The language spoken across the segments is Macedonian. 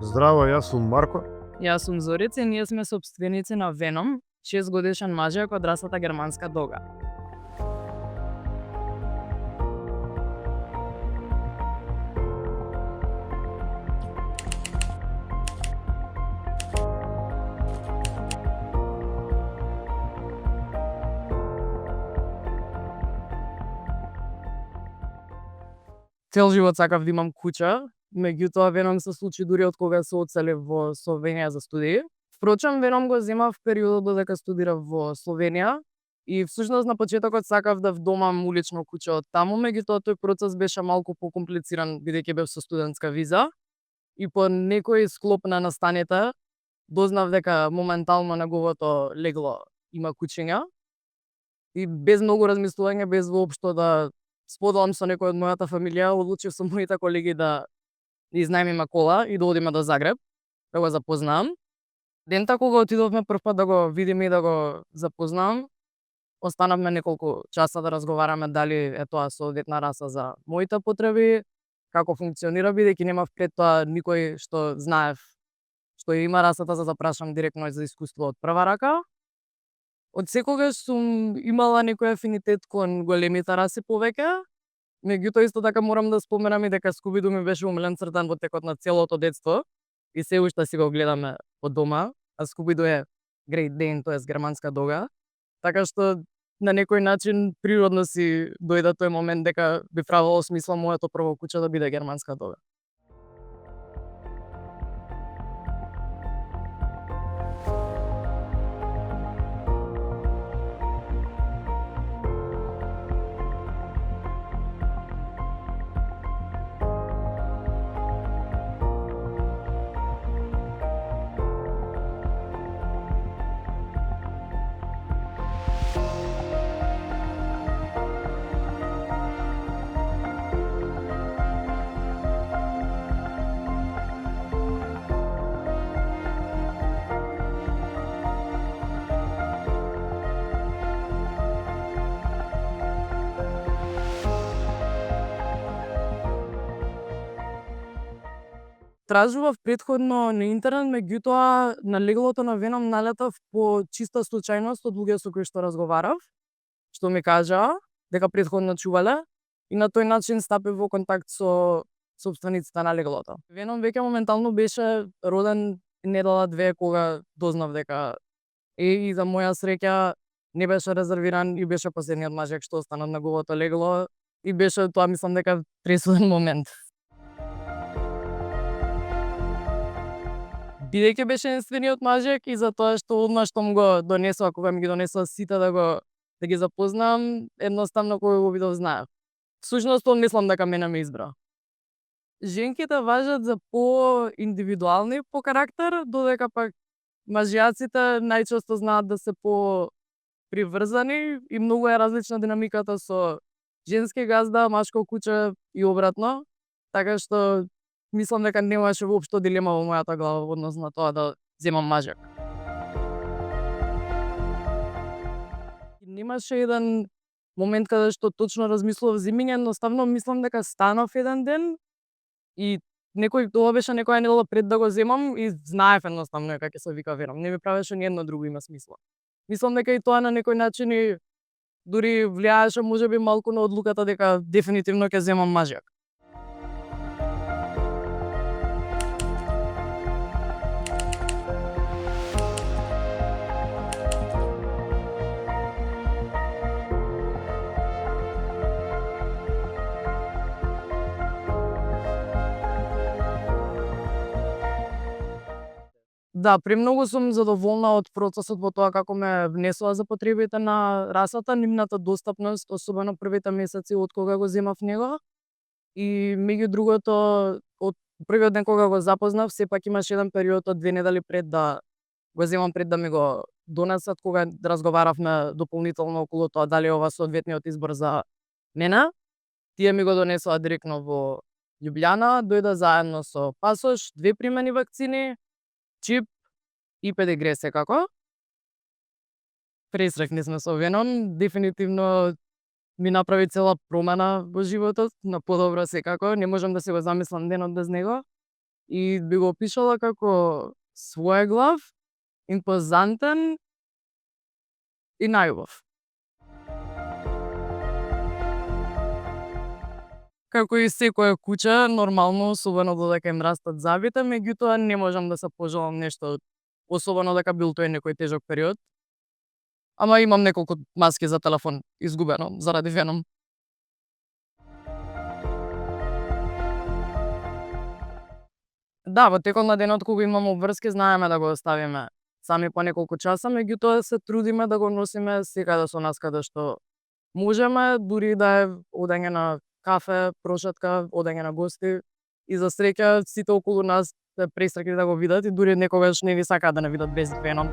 Здраво, јас сум Марко. Јас сум Зорица и ние сме сопственици на Venom, 6-годишен мажјак од расата германска дога. Цел живот сакав да имам куќа, меѓутоа Venom се случи дури од кога се одселив во Словенија за студии. Впрочем, Venom го земав в периодот додека студирав во Словенија и всушност на почетокот сакав да вдомам улично куќа од таму, меѓутоа тој процес беше малку покомплициран бидејќи бев со студентска виза и по некој склоп на настаните дознав дека моментално неговото легло има куќиња и без многу размислување, без воопшто да споделам со некој од мојата фамилија, одлучив со моите колеги да изнајмиме кола и да одиме до Загреб, да го запознаам. Дента кога отидовме прв пат да го видиме и да го запознаам, останавме неколку часа да разговараме дали е тоа соодветна раса за моите потреби, како функционира, бидејќи немав пред тоа никој што знаев што има расата за да прашам директно за искуство од прва рака. Од секогаш сум имала некој афинитет кон големите раси повеќе, меѓутоа исто така морам да споменам и дека Скуби-Ду ми беше омилен цртан во текот на целото детство и се уште си го гледаме од дома, а Скуби-Ду е Great Dane, тоа е германска дога, така што на некој начин природно си дојде тој момент дека би правило смисла моето прво куќа да биде германска дога. Тражував претходно на интернет, меѓутоа на леглото на Venom налетав по чиста случајност од луѓе со кои што разговарав, што ми кажаа дека претходно чувале и на тој начин стапив во контакт со сопствениците на леглото. Venom веќе моментално беше роден недела-две кога дознав дека и за моја среќа не беше резервиран и беше последниот мажјак што остана на неговото легло и беше тоа мислам дека пресуден момент. Бидејќи беше единствениот мажјак и за тоа што одмаш што го донесува, кога ми ги донесува сите да ги запознам, едноставно кога го видов знаев. Всушност он мислам дека мене ме избра. Женките важат за по-индивидуални по карактер, додека пак мажјаците најчесто знаат да се по-приврзани и многу е различна динамиката со женски газда, машко куќе и обратно, така што мислам дека немаше воопшто дилема во мојата глава во однос на тоа да земам мажјак. Немаше еден момент каде што точно размислував земиње, едноставно мислам дека станав еден ден и тоа беше некоја недела пред да го земам и знаев едноставно дека ќе се вика Venom. Не ми правеше ни едно друго има смисла. Мислам дека и тоа на некој начин и дури влијаеше можеби малку на одлуката дека дефинитивно ќе земам мажјак. Да, премногу сум задоволна од процесот во тоа како ме внесува за потребите на расата, нивната достапност, особено првите месеци од кога го земав него. И меѓу другото, од првиот ден кога го запознав, сепак имаше еден период од 2 недели пред да го земам, пред да ми го донесат, кога разговаравме дополнително околу тоа дали ова соодветниот избор за мене. Тие ми го донесоа директно во Љубљана, дојде заедно со пасош, 2 примени вакцини, чип и педигре секако. Пресрекни сме со Venom, дефинитивно ми направи цела промена во животот, на подобро секако, не можам да се го замислам денот без него. и би го опишала како своеглав, импозантен и најубав. Како и секоја куќа, нормално, особено додека им растат забите, меѓутоа не можам да се пожелам нешто, особено дека бил тој некој тежок период. Ама имам неколку маски за телефон изгубено заради Веном. Да, во текот на денот кога имаме обврски, знаеме да го оставиме сами по неколку часа, меѓутоа се трудиме да го носиме секаде со нас каде што можеме, дури да е одење на кафе, прошетка, одење на гости. И за среќа сите околу нас се пресреќни да го видат и дури некогаш не ви сакаат да не видат без Веном.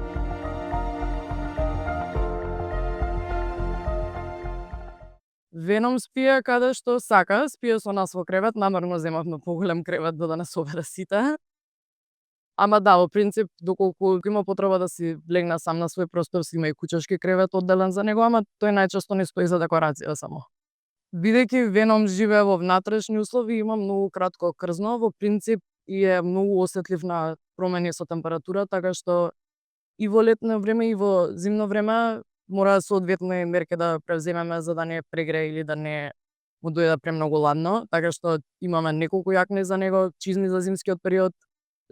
Веном спие каде што сака, спие со нас во кревет, намерно земавме поголем кревет за да не собере сите. Ама да, во принцип, доколку има потреба да си легне сам на свој простор, си има и куќашки кревет одделен за него, ама тој најчесто не стои за декорација само. Бидејќи Веном живее во внатрешни услови, има многу кратко крзно, во принцип и е многу осетлив на промени со температура, така што и во летно време и во зимно време мора соодветни мерки да превземеме за да не прегрее или да не му дојде премногу ладно, така што имаме неколку јакни за него, чизми за зимскиот период.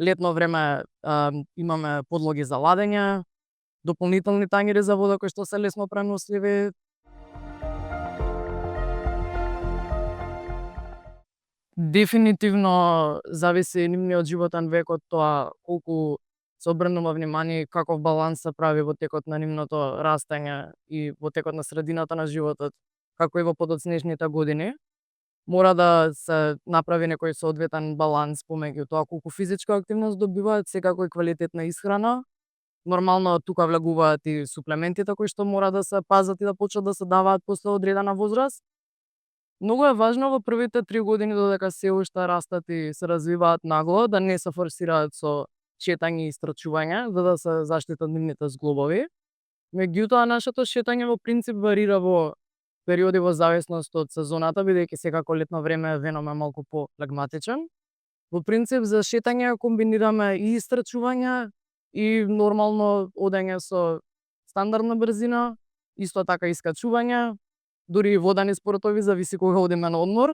Летно време имаме подлоги за ладење, дополнителни тангери за вода кои што се лесно преносливи. Дефинитивно зависи нивниот животен век од тоа колку се обрнува внимание и каков баланс се прави во текот на нивното растење и во текот на средината на животот, како и во подоцнежните години. Мора да се направи некој соодветен баланс помеѓу тоа колку физичка активност добиваат, секако и квалитетна исхрана. Нормално тука влегуваат и суплементите кои што мора да се пазат и да почнат да се даваат после одредена возраст. Многу е важно во првите 3 години додека се уште растат и се развиваат нагло, да не се форсираат со шетање и истрчување, за да се заштитат нивните зглобови. Меѓутоа, нашето шетање во принцип варира во периоди во зависност од сезоната, бидејќи секако летно време Веном е малку по-флегматичен. Во принцип за шетање комбинираме и истрчување и нормално одење со стандардна брзина, исто така искачување, дури и водени спортови, зависи кога одиме на одмор.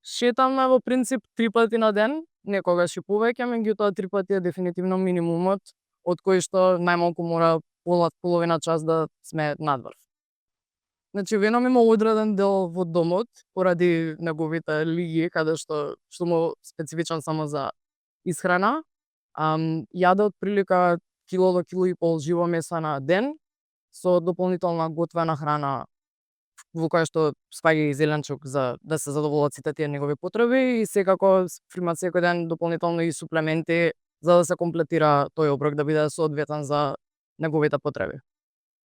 Шетаме во принцип 3 пати на ден, некогаш и повеќе, меѓутоа 3 пати е дефинитивно минимумот, од кој што најмалку мора половина час да сме надвор. Значи, Веном има одреден дел во домот, поради неговите лиги, каде што му специфичен само за исхрана. Јаде од прилика кило до кило и пол живо месо на ден, со дополнителна готвена храна во која што спаѓа и зеленчук за да се задоволат сите тие негови потреби и секако примат секој ден дополнително и суплементи за да се комплетира тој оброк да биде соодветен за неговите потреби.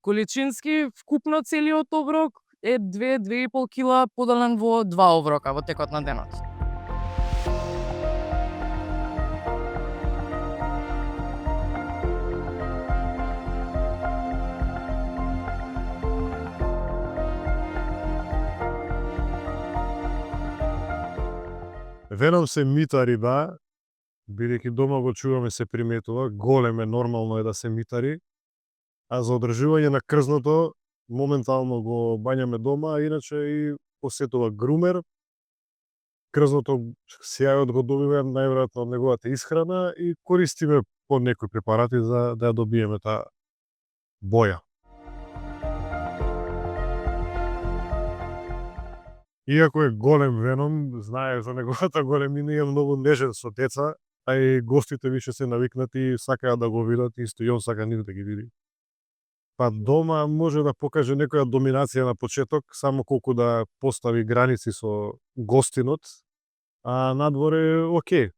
Количински, вкупно целиот оброк е 2-2,5 кила поделен во 2 оброка во текот на денот. Веном се митари, да, бидејќи дома го чуваме се приметува, голем е, нормално е да се митари, а за одржување на крзното, моментално го бањаме дома, а иначе и посетува грумер. Крзното сјајот го добиваме најверојатно од неговата исхрана и користиме по некои препарати за да ја добиеме таа боја. Иако е голем Веном, знае за неговата големина и е многу нежен со деца, а и гостите више се навикнати и сакаат да го видат, исто и он сака нив да ги види. Па дома може да покаже некоја доминација на почеток, само колку да постави граници со гостинот, а надворе окей.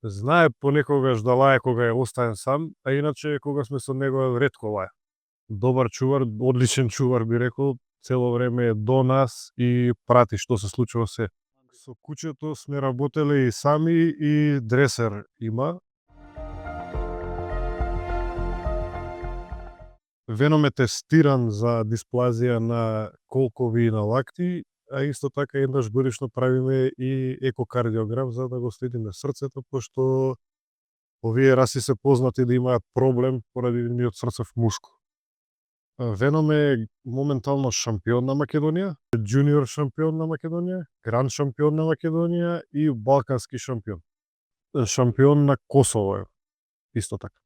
Знае понекогаш да лае кога е оставен сам, а иначе кога сме со него ретко лае. Добар чувар, одличен чувар би рекол, цело време е до нас и прати што се случува се. Со куќето сме работеле и сами и дресер има. Веном е тестиран за дисплазија на колкови и на лакти. а исто така еднаш годишно правиме и екокардиограф за да го следиме срцето, пошто овие раси се познати да имаат проблем поради нивниот срцев мускул. Веном е моментално шампион на Македонија, џуниор шампион на Македонија, гранд шампион на Македонија и балкански шампион. Шампион на Косово е исто така.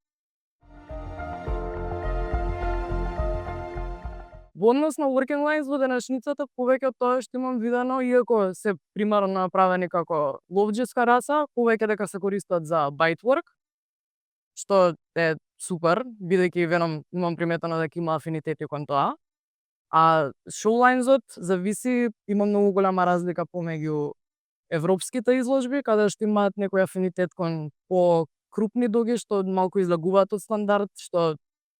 Во однос на working lines во денешницата, повеќе од тоа што имам видено, иако се примарно направени како ловџеска раса, повеќе дека се користат за bite work, што е супер, бидејќи Веном имам приметено дека има афинитети кон тоа. А showlines-от зависи, има многу голема разлика помеѓу европските изложби, каде што имаат некој афинитет кон по-крупни доги, што малку излагуваат од стандард, што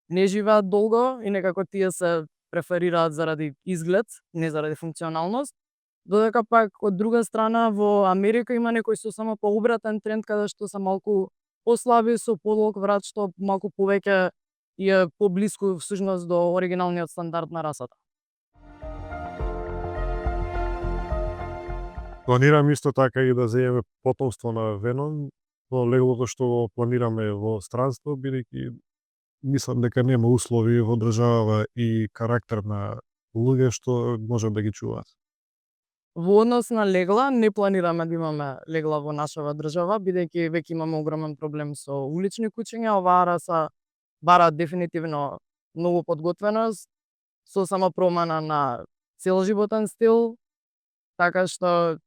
не живеат долго и некако тие се преферираат заради изглед, не заради функционалност. Додека пак од друга страна во Америка има некој сосема пообратен тренд каде што се малку послаби со подолг врат, што малку повеќе е поблиску всушност до оригиналниот стандард на расата. Планирам исто така и да земеме потомство на Веном во леглото што го планираме во странство, бидејќи мислам дека нема услови во државава и карактер на луѓе што можат да ги чуваат. Во однос на легла, не планираме да имаме легла во нашава држава, бидејќи веќе имаме огромен проблем со улични кучиња. Оваа раса бара дефинитивно многу подготвеност, со сама промена на целоживотен стил, така што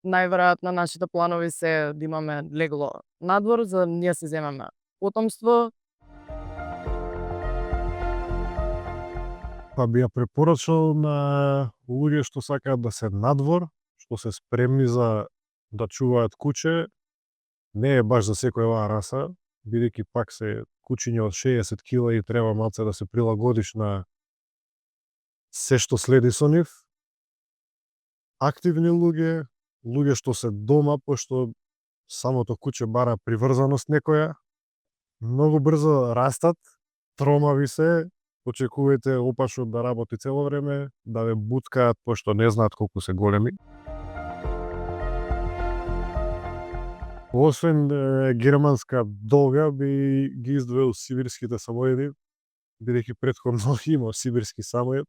најверојатно нашите планови се да имаме легло надвор за да ние се земеме потомство. Па би ја препорачал на луѓе што сакаат да се надвор, што се спремни за да чуваат куче. Не е баш за секоја раса, бидејќи пак се кучиња од 60 кила и треба малце да се прилагодиш на се што следи со нив. Активни луѓе, луѓе што се дома, пошто самото куче бара приврзаност некоја, многу брзо растат, тромави се, очекувајте опашот да работи цело време, да ве буткаат пошто не знаат колку се големи. Освен германска долга би ги издвоил сибирските самоеди, бидејќи претходно имав сибирски самоед.